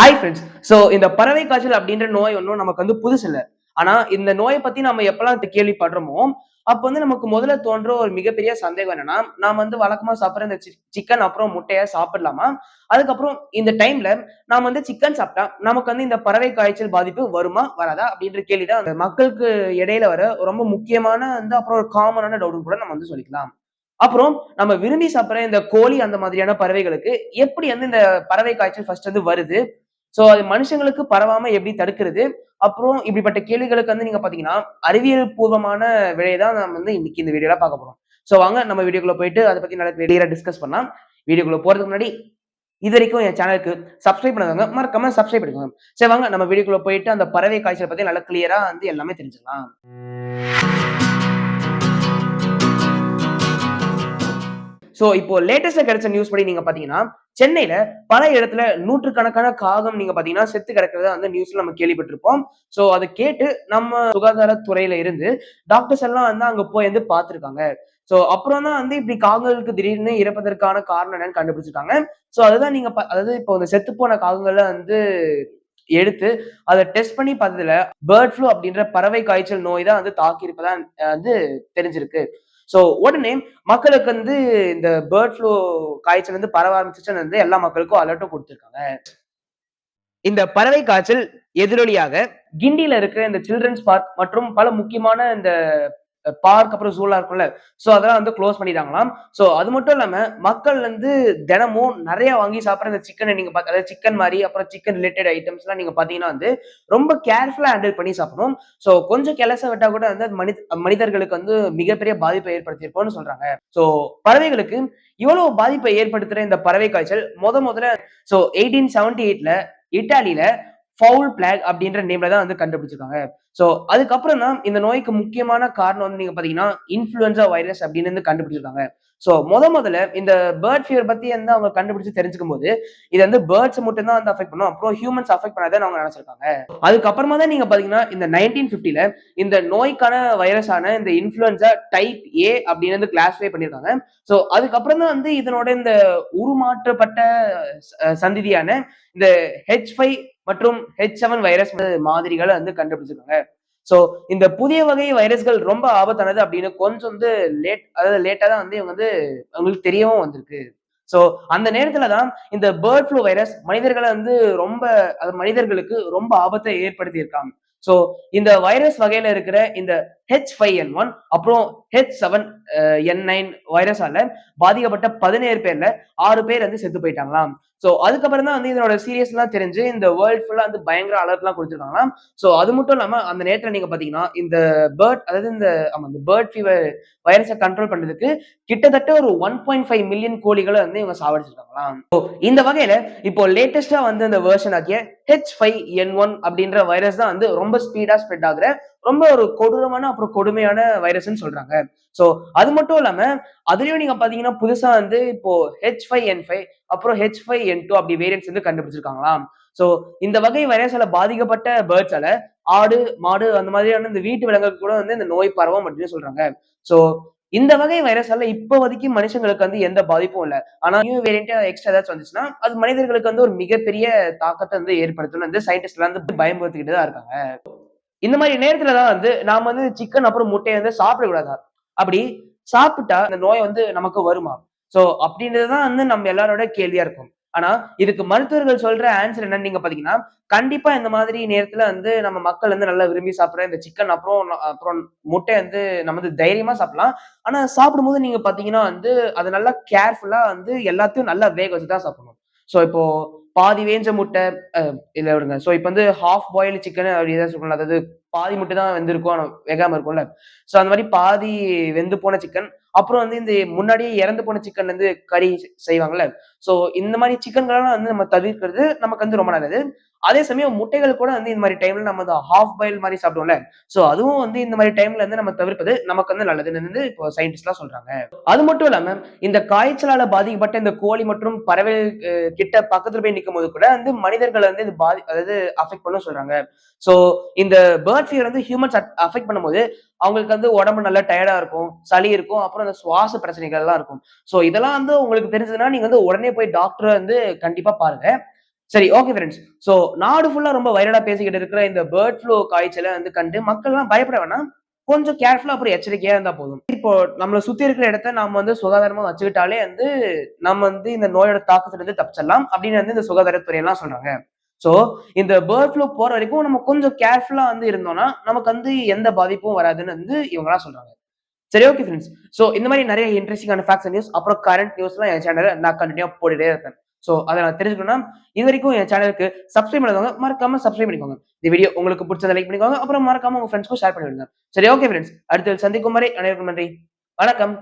Hi friends. இந்த பறவை காய்ச்சல் அப்படின்ற நோய் ஒண்ணும் நமக்கு புதுசு இல்ல. ஆனா, இந்த நோய பத்தி நம்ம எப்பலாம் கேள்விப்படுறோமோ, அப்ப நமக்கு முதல்ல தோன்ற ஒரு மிகப்பெரிய சந்தேகம் என்னன்னா, நாம வழக்கமா சாப்பிடுற இந்த சிக்கன் அப்புறம் முட்டைய சாப்பிடலாமா? அதுக்கப்புறம் இந்த டைம்ல நாம சிக்கன் சாப்பிட்டா, நமக்கு இந்த பறவை காய்ச்சல் பாதிப்பு வருமா? வராதா? அப்படின்ற கேள்வி தான் அந்த மக்களுக்கு இடையில வர ரொம்ப முக்கியமான அப்புறம் ஒரு காமனான டவுட்ன்னு கூட நம்ம சொல்லிக்கலாம். அப்புறம் நம்ம விரும்பி சாப்பிடுற இந்த கோழி அந்த மாதிரியான பறவைகளுக்கு எப்படி இந்த பறவை காய்ச்சல் ஃபர்ஸ்ட் வருது? அது மனுஷங்களுக்கு பரவாம எப்படி தடுக்கிறது? அப்புறம் இப்படிப்பட்ட கேள்விகளுக்கு நீங்க பார்த்தீங்கன்னா, அறிவியல் பூர்வமான விடைய தான் நம்ம இன்னைக்கு இந்த வீடியோல பார்க்க போறோம். வாங்க நம்ம வீடியோக்குள்ள போயிட்டு அத பத்தி நல்லா கிளியரா டிஸ்கஸ் பண்ணலாம். வீடியோக்குள்ள போறதுக்கு முன்னாடி இதுவரைக்கும் என் சேனலுக்கு சப்ஸ்கிரைப் பண்ணாதவங்க மறக்காம சப்ஸ்கிரைப் பண்ணிக்கோங்க. வாங்க நம்ம வீடியோக்குள்ள போயிட்டு அந்த பறவை காய்ச்சல் பத்தி நல்லா கிளியரா எல்லாமே தெரிஞ்சுக்கலாம். இப்போ லேட்டஸ்ட்டா கிடைச்ச நியூஸ் படி நீங்க பார்த்தீங்கன்னா, சென்னையில பல இடத்துல நூற்றுக்கணக்கான காகம் நீங்க பார்த்தீங்கன்னா, செத்து கிடக்கிறத நியூஸ்ல நம்ம கேள்விப்பட்டிருப்போம். அத கேட்டு நம்ம சுகாதாரத்துறையில இருந்து டாக்டர்ஸ் எல்லாம் அங்க போய் பார்த்துருக்காங்க. அப்புறம் தான் இப்படி காகங்களுக்கு திடீர்னு இறப்பதற்கான காரணம் என்னன்னு கண்டுபிடிச்சிருக்காங்க. அதுதான் நீங்க அதாவது இப்போ இந்த செத்துப்போன காகங்கள எடுத்து அத டெஸ்ட் பண்ணி பார்த்ததுல பேர்ட் ஃப்ளூ அப்படின்ற பறவை காய்ச்சல் நோய் தான் தாக்கியிருப்பதா தெரிஞ்சிருக்கு. உடனே மக்களுக்கு இந்த பேர்ட் ஃப்ளூ காய்ச்சல் பரவ ஆரம்பிச்சுச்சுன்னு எல்லா மக்களுக்கும் அலர்ட்டும் குடுத்திருக்காங்க. இந்த பறவை காய்ச்சல் எதிரொலியாக கிண்டில இருக்கிற இந்த சில்ட்ரன்ஸ் பார்க் மற்றும் பல முக்கியமான இந்த பார்க் அப்புறம் ஜூலாம் இருக்கும்ல. அதெல்லாம் குளோஸ் பண்ணிட்டாங்களாம். அது மட்டும் இல்லாம மக்கள் தினமும் நெறைய வாங்கி சாப்பிடுற இந்த சிக்கன நீங்க அதாவது சிக்கன் மாரி அப்புறம் சிக்கன் ரிலேட்டட் ஐட்டம்ஸ்லாம் நீங்க பார்த்தீங்கன்னா ரொம்ப கேர்ஃபுல்லா ஹேண்டில் பண்ணி சாப்பிடணும். கொஞ்சம் கிளச விட்டா கூட அது மனிதர்களுக்கு மிகப்பெரிய பாதிப்பை ஏற்படுத்தியிருக்கும்னு சொல்றாங்க. பறவைகளுக்கு இவ்வளவு பாதிப்பை ஏற்படுத்துற இந்த பறவை காய்ச்சல் முதல்ல 1878ல இட்டாலியில ஃபவுல் பிளாக் அப்படின்ற நேம்ல தான் கண்டுபிடிச்சிருக்காங்க. அதுக்கப்புறம் தான் இந்த நோய்க்கு முக்கியமான காரணம் நீங்க பார்த்தீங்கன்னா, இன்ஃப்ளூயன்ஸா வைரஸ் அப்படின்னு கண்டுபிடிச்சிருக்காங்க. முதல்ல இந்த பேர்ட் ஃபீவர் பத்தி அவங்க கண்டுபிடிச்சு தெரிஞ்சுக்கும்போது, இது பேர்ட்ஸ் மட்டும் தான் அஃபெக்ட் பண்ணும். அப்புறம் ஹியூமன்ஸ் அஃபெக்ட் பண்ணாதுன்னு அவங்க நெனச்சிருக்காங்க. அதுக்கப்புறமா தான் நீங்க பார்த்தீங்கன்னா, இந்த 1950ல இந்த நோய்க்கான வைரஸான இந்த இன்ஃப்ளூயன்ஸா டைப் ஏ அப்படின்னு கிளாஸிஃபை பண்ணியிருக்காங்க. அதுக்கப்புறம் தான் இதனோட இந்த உருமாற்றப்பட்ட சந்ததியான இந்த H5 மற்றும் H7 வைரஸ் மாதிரிகள கண்டுபிடிச்சிருக்காங்க. இந்த புதிய வகை வைரஸ்கள் ரொம்ப ஆபத்தானது அப்படின்னு கொஞ்சம் அதாவது லேட்டா தான் இவங்க அவங்களுக்கு தெரியவும் வந்திருக்கு. அந்த நேரத்துல தான் இந்த பேர்ட் ஃப்ளூ வைரஸ் மனிதர்கள ரொம்ப மனிதர்களுக்கு ரொம்ப ஆபத்தை ஏற்படுத்தி இருக்காம். இந்த வைரஸ் வகையில இருக்கிற இந்த H5N1 அப்புறம் H7N9 வைரஸால பாதிக்கப்பட்ட 17 பேர்ல 6 பேர் செத்து போயிட்டாங்களாம். அதுக்கப்புறம் தான் இதனோட சீரியஸ்லாம் தெரிஞ்சு இந்த வேர்ல்ட் ஃபுல்லா பயங்கர அலர்ட்லாம் குடுத்திருக்காங்களாம். அது மட்டும் இல்லாம அந்த நேரத்துல நீங்க பார்த்தீங்கன்னா, இந்த அதாவது இந்த பேர்ட் ஃபீவர் வைரஸ கண்ட்ரோல் பண்றதுக்கு கிட்டத்தட்ட ஒரு 1.5 மில்லியன் கோழிகள இவங்க சாவடிச்சிருக்காங்களாம். இந்த வகையில இப்போ லேட்டஸ்ட்டா அந்த வெர்ஷன் ஆகிய H5N1 அப்படின்ற வைரஸ் தான் ரொம்ப ஸ்பீடா ஸ்ப்ரெட் ஆகுற ரொம்ப ஒரு கொடூரமான அப்புறம் கொடுமையான வைரஸ்ன்னு சொல்றாங்க. அது மட்டும் இல்லாம அதுலயும் நீங்க பார்த்தீங்கன்னா, புதுசா இப்போ H5N5 அப்புறம் H5N2 அப்படி வேரியன்ட்ஸ் கண்டுபிடிச்சிருக்காங்களாம். இந்த வகை வைரஸால பாதிக்கப்பட்ட பேர்ட்ஸால ஆடு, மாடு அந்த மாதிரியான இந்த வீட்டு விலங்குகளுக்கு கூட இந்த நோய் பரவும் அப்படின்னு சொல்றாங்க. சோ இந்த வகை வைரஸால இப்போதைக்கு மனுஷங்களுக்கு எந்த பாதிப்பும் இல்ல. ஆனா நியூ வேரியன்ட் எக்ஸ்ட்ரா ஏதாச்சும் வந்துச்சுன்னா, அது மனிதர்களுக்கு ஒரு மிகப்பெரிய தாக்கத்த ஏற்படுத்தும்னு சயின்டிஸ்ட்லாம் பயமுறுத்திக்கிட்டு தான் இருக்காங்க. இந்த மாரி நேரத்துல தான் நாம சிக்கன் அப்புறம் முட்டைய சாப்பிடக்கூடாதா? அப்படி சாப்பிட்டா இந்த நோய் நமக்கு வருமா? அப்படின்றது தான் நம்ம எல்லாரோட கேள்வியா இருக்கும். ஆனா, இதுக்கு மருத்துவர்கள் சொல்ற ஆன்ஸர் என்னன்னு நீங்க பார்த்தீங்கன்னா, கண்டிப்பா இந்த மாதிரி நேரத்துல நம்ம மக்கள் நல்லா விரும்பி சாப்பிடுற இந்த சிக்கன் அப்புறம் முட்டை நம்ம தைரியமா சாப்பிடலாம். ஆனா, சாப்பிடும்போது நீங்க பார்த்தீங்கன்னா அத நல்லா கேர்ஃபுல்லா எல்லாத்தையும் நல்லா வேக வச்சு தான் சாப்பிடணும். இப்போ பாதி வேஞ்ச முட்டை அ இல்ல விடுங்க. இப்ப ஹால்ஃப் பாயில்டு சிக்கன் அப்படி ஏதாவது சொல்லலாம். அதாவது பாதி மட்டும் தான் வெந்திருக்கும். ஆனா வேகாம இருக்கும்ல. அந்த மாரி பாதி வெந்து போன சிக்கன், அப்புறம் இந்த முன்னாடியே இறந்து போன சிக்கன்ல கறி செய்வாங்கல்ல. இந்த மாரி சிக்கன்களெல்லாம் நம்ம தவிர்க்கிறது நமக்கு ரொம்ப நல்லது. அதே சமயம் முட்டைகள் கூட இந்த மாரி டைம்ல நம்ம ஹால்ஃப் பாயில் மாரி சாப்பிடுவோம்ல. அதுவும் இந்த மாரி டைம்ல நம்ம தவிர்ப்பது நமக்கு நல்லதுன்னு இப்போ சயின்டிஸ்ட்லாம் சொல்றாங்க. அது மட்டும் இல்லாம இந்த காய்ச்சலால பாதிக்கப்பட்ட இந்த கோழி மற்றும் பறவைகள் கிட்ட பக்கத்துல போய் நிக்கும்போது கூட மனிதர்கள இது அதாவது அஃபெக்ட் பண்ணும் சொல்றாங்க. சோ இந்த பேர்ட் ஃபீவர் ஹியூமன்ஸ் அஃபெக்ட் பண்ணும்போது அவங்களுக்கு உடம்பு நல்லா டயர்டா இருக்கும், சளி இருக்கும், அப்புறம் அந்த சுவாச பிரச்சனைகள்லாம் இருக்கும். இதெல்லாம் உங்களுக்கு தெரிஞ்சதுன்னா நீங்க உடனே போய் டாக்டர கண்டிப்பா பாருங்க. சரி, ஓகே ஃபிரெண்ட்ஸ். சோ நாடு ஃபுல்லா ரொம்ப வைரலா பேசிக்கிட்டு இருக்கிற இந்த பேர்ட் ஃப்ளூ காய்ச்சல வந்து கண்டு மக்கள்லாம் பயப்பட வேணாம். கொஞ்சம் கேர்ஃபுல்லா அப்புறம் எச்சரிக்கையா இருந்தா போதும். இப்போ நம்மள சுத்தி இருக்கிற இடத்த நாம வந்து சுகாதாரமா வச்சுக்கிட்டாலே வந்து, நம்ம வந்து இந்த நோயோட தாக்கத்துல தப்பிச்சிடலாம் அப்படின்னு வந்து இந்த சுகாதாரத்துறை எல்லாம் சொல்றாங்க. சோ இந்த பேர்ட் ஃப்ளூ போற வரைக்கும் நம்ம கொஞ்சம் கேர்ஃபுல்லா வந்து இருந்தோம்னா, நமக்கு வந்து எந்த பாதிப்பும் வராதுன்னு வந்து இவங்கலாம் சொல்றாங்க. சரி, ஓகே ஃபிரெண்ட்ஸ். சோ இந்த மாரி நெறைய இன்ட்ரஸ்டிங்கான ஃபேக்ட்ஸ் அண்ட் நியூஸ் அப்புறம் கரண்ட் நியூஸ்லாம் என் சேனல்ல நான் கன்டினியூவா போட்டுட்டே இருப்பேன். சோ அத நான் தெரிஞ்சுக்கணும்னா, இதுவரைக்கும் என் சேனலுக்கு சப்ஸ்கிரைப் பண்ணாதவங்க மறக்காம சப்ஸ்கிரைப் பண்ணிக்கோங்க. இந்த வீடியோ உங்களுக்கு புடிச்சத லைக் பண்ணிக்கோங்க. அப்புறம் மறக்காம உங்க ஃபிரெண்ட்ஸ்க்கும் ஷேர் பண்ணி விடுங்க. சரி, ஓகே ஃபிரெண்ட்ஸ். அடுத்து சந்திக்கும் வரை அனைவருக்கும் நன்றி. வணக்கம்.